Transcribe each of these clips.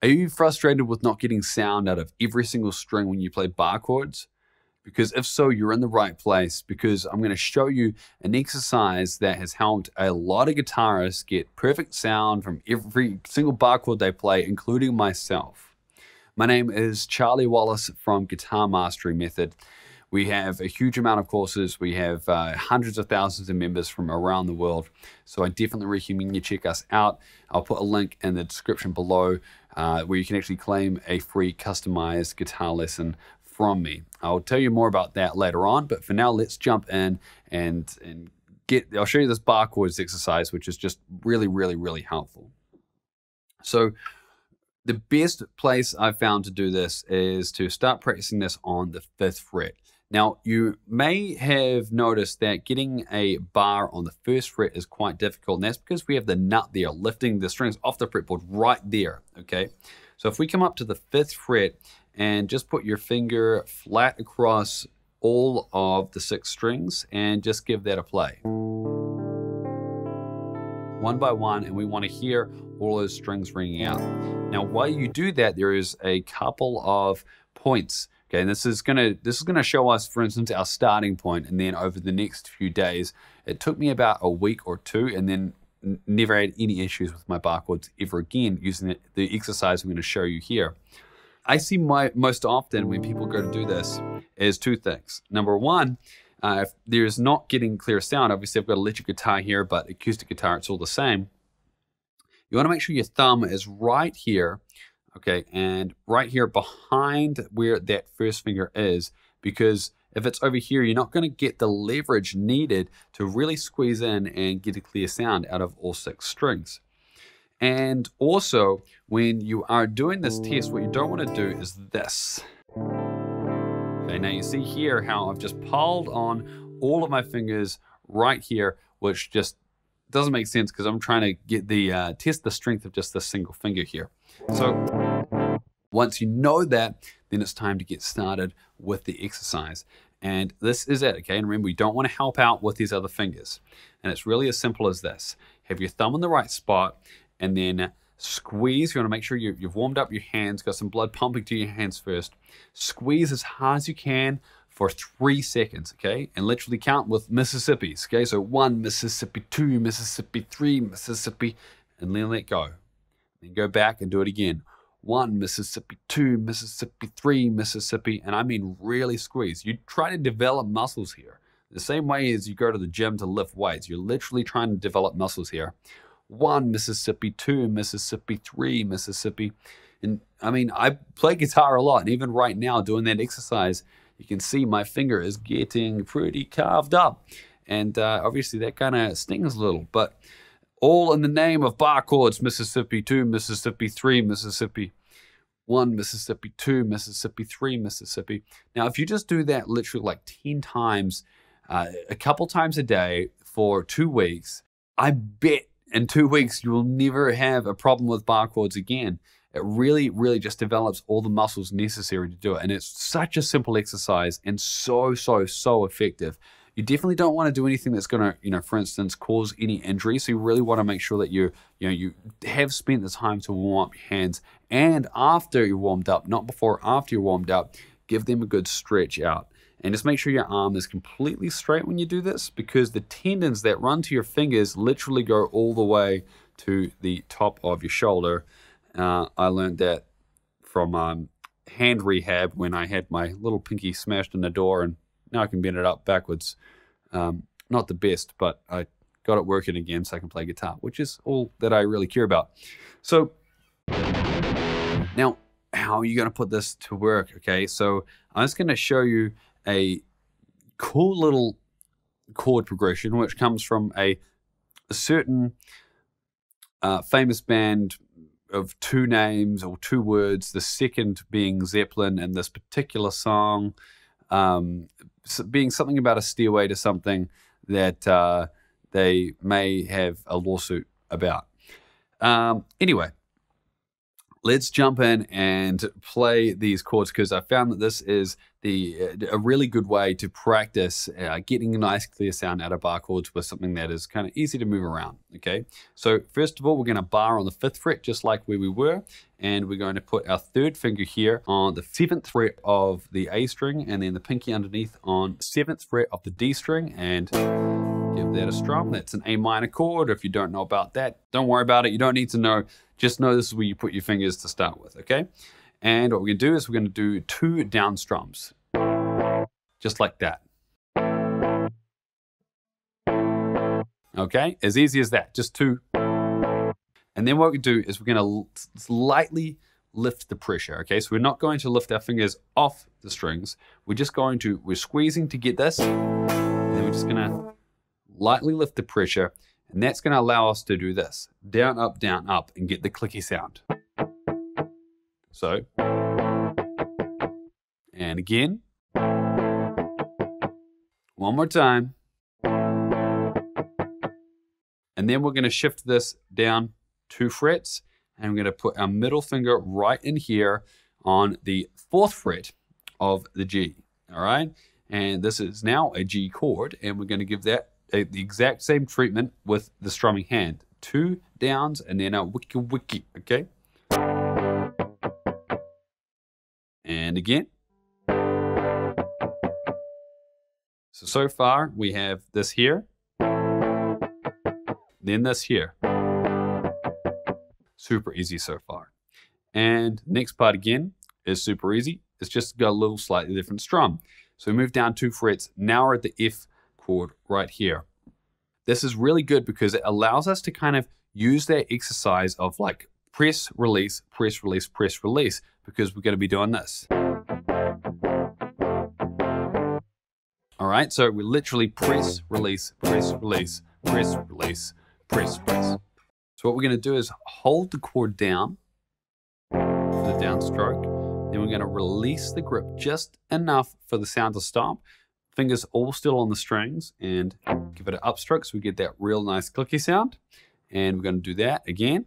Are you frustrated with not getting sound out of every single string when you play bar chords? Because if so, you're in the right place, because I'm going to show you an exercise that has helped a lot of guitarists get perfect sound from every single bar chord they play, including myself. My name is Charlie Wallace from Guitar Mastery Method. We have a huge amount of courses. We have hundreds of thousands of members from around the world. So I definitely recommend you check us out. I'll put a link in the description below where you can actually claim a free customized guitar lesson from me. I'll tell you more about that later on, but for now, let's jump in and I'll show you this bar chords exercise, which is just really, really, really helpful. So the best place I've found to do this is to start practicing this on the 5th fret. Now, you may have noticed that getting a bar on the 1st fret is quite difficult, and that's because we have the nut there, lifting the strings off the fretboard right there, okay? So if we come up to the 5th fret and just put your finger flat across all of the 6 strings and just give that a play. One by one, and we want to hear all those strings ringing out. Now, while you do that, there is a couple of points. Okay, and this is gonna show us, for instance, our starting point, and then over the next few days, it took me about a week or two, and then never had any issues with my bar chords ever again using the exercise I'm going to show you here. I see most often when people go to do this is 2 things. Number one, if there's not getting clear sound, obviously I've got electric guitar here, but acoustic guitar, it's all the same. You want to make sure your thumb is right here, okay, and right here behind where that first finger is, because if it's over here, you're not going to get the leverage needed to really squeeze in and get a clear sound out of all 6 strings. And also, when you are doing this test, what you don't want to do is this. Okay, now you see here how I've just piled on all of my fingers right here, which just doesn't make sense because I'm trying to get the test the strength of just this single finger here. So once you know that, then it's time to get started with the exercise. And this is it, okay? And remember, you don't want to help out with these other fingers. And it's really as simple as this. Have your thumb in the right spot, and then squeeze. You want to make sure you've warmed up your hands, got some blood pumping to your hands first. Squeeze as hard as you can for 3 seconds, okay? And literally count with Mississippis, okay? So 1 Mississippi, 2 Mississippi, 3 Mississippi, and then let go. Then go back and do it again. 1 Mississippi, 2 Mississippi, 3 Mississippi, and I mean really squeeze. You try to develop muscles here. The same way as you go to the gym to lift weights. You're literally trying to develop muscles here. 1 Mississippi, 2 Mississippi, 3 Mississippi. And I mean, I play guitar a lot, and even right now doing that exercise, you can see my finger is getting pretty carved up. And obviously that kind of stings a little, but all in the name of bar chords. Mississippi, 2 Mississippi, 3 Mississippi. 1 Mississippi, 2 Mississippi, 3 Mississippi. Now, if you just do that literally like 10 times, a couple times a day for 2 weeks, I bet in 2 weeks you will never have a problem with bar chords again. It really, really just develops all the muscles necessary to do it. And it's such a simple exercise and so effective. You definitely don't want to do anything that's going to, for instance, cause any injury. So you really want to make sure that you have spent the time to warm up your hands, and after you're warmed up, not before, after you're warmed up, give them a good stretch out. And just make sure your arm is completely straight when you do this, because the tendons that run to your fingers literally go all the way to the top of your shoulder. I learned that from hand rehab when I had my little pinky smashed in the door, and now I can bend it up backwards. Not the best, but I got it working again so I can play guitar, which is all that I really care about. So now, how are you going to put this to work? Okay, so I'm just going to show you a cool little chord progression, which comes from a certain famous band of 2 names or 2 words, the second being Zeppelin, and this particular song being something about a stairway to something that they may have a lawsuit about. Anyway, let's jump in and play these chords, because I found that this is a really good way to practice getting a nice clear sound out of bar chords with something that is kind of easy to move around. Okay, so first of all, we're going to bar on the 5th fret just like where we were, and we're going to put our 3rd finger here on the 7th fret of the A string, and then the pinky underneath on 7th fret of the D string, and give that a strum. That's an A minor chord. If you don't know about that, don't worry about it. You don't need to know. Just know this is where you put your fingers to start with, okay? And what we're going to do is we're going to do 2 down strums, just like that. Okay, as easy as that, just 2. And then what we do is we're going to slightly lift the pressure, okay? So we're not going to lift our fingers off the strings. We're squeezing to get this, and then we're just going to lightly lift the pressure, and that's going to allow us to do this. Down, up, and get the clicky sound. So, and again. One more time. And then we're going to shift this down 2 frets, and we're going to put our middle finger right in here on the 4th fret of the G. All right? And this is now a G chord, and we're going to give that the exact same treatment with the strumming hand. 2 downs and then a wiki wiki, okay? And again. So far we have this here, then this here. Super easy so far. And next part again is super easy. It's just got a little slightly different strum. So we move down 2 frets. Now we're at the F chord right here. This is really good because it allows us to kind of use that exercise of like press, release, press, release, press, release, because we're going to be doing this. All right, so we literally press, release, press, release, press, release, press, release. So what we're going to do is hold the chord down for the downstroke. Then we're going to release the grip just enough for the sound to stop. Fingers all still on the strings, and give it an upstroke so we get that real nice clicky sound. And we're going to do that again.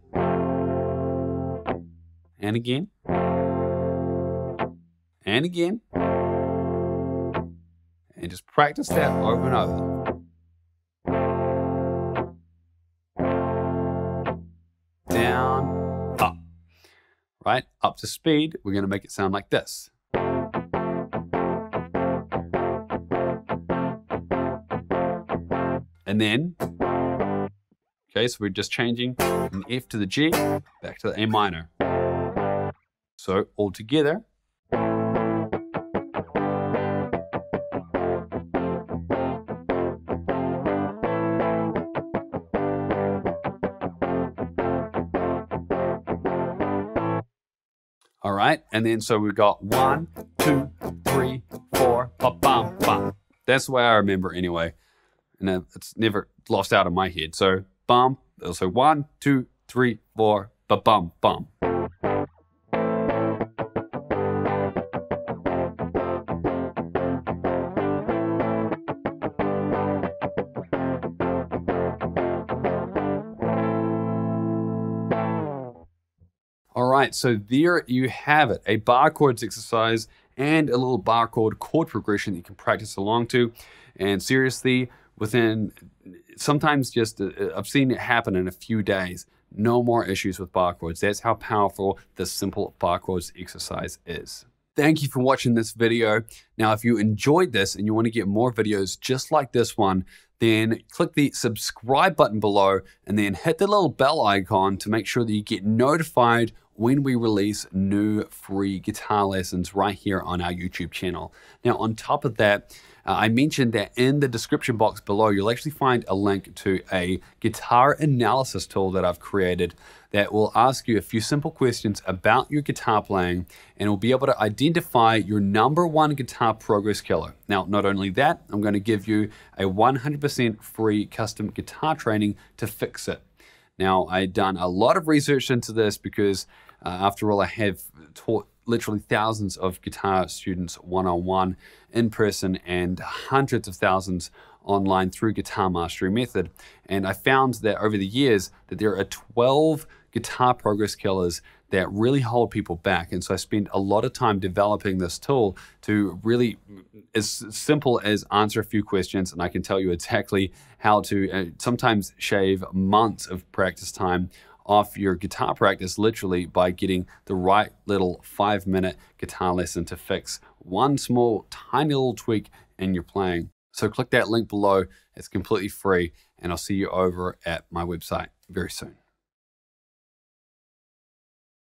And again. And again. And just practice that over and over. Down, up. Right? Up to speed, we're going to make it sound like this. And then, okay, so we're just changing from the F to the G, back to the A minor. So all together. All right, and then so we've got 1, 2, 3, 4, ba-bum, bum. That's the way I remember anyway. And it's never lost out of my head. So bum, so 1, 2, 3, 4, ba-bum, bum. All right, so there you have it, a bar chords exercise and a little bar chord progression that you can practice along to. And seriously, within sometimes just, I've seen it happen in a few days. No more issues with bar chords. That's how powerful this simple bar chords exercise is. Thank you for watching this video. Now, if you enjoyed this and you want to get more videos just like this one, then click the subscribe button below and then hit the little bell icon to make sure that you get notified when we release new free guitar lessons right here on our YouTube channel. Now, on top of that, I mentioned that in the description box below, you'll actually find a link to a guitar analysis tool that I've created that will ask you a few simple questions about your guitar playing, and will be able to identify your #1 guitar progress killer. Now, not only that, I'm going to give you a 100% free custom guitar training to fix it. Now, I've done a lot of research into this because after all, I have taught literally thousands of guitar students one-on-one in person and hundreds of thousands online through Guitar Mastery Method. And I found that over the years that there are 12 guitar progress killers that really hold people back. And so I spend a lot of time developing this tool to really, as simple as answer a few questions, and I can tell you exactly how to sometimes shave months of practice time off your guitar practice, literally by getting the right little 5-minute guitar lesson to fix one small, tiny little tweak in your playing. So click that link below. It's completely free, and I'll see you over at my website very soon.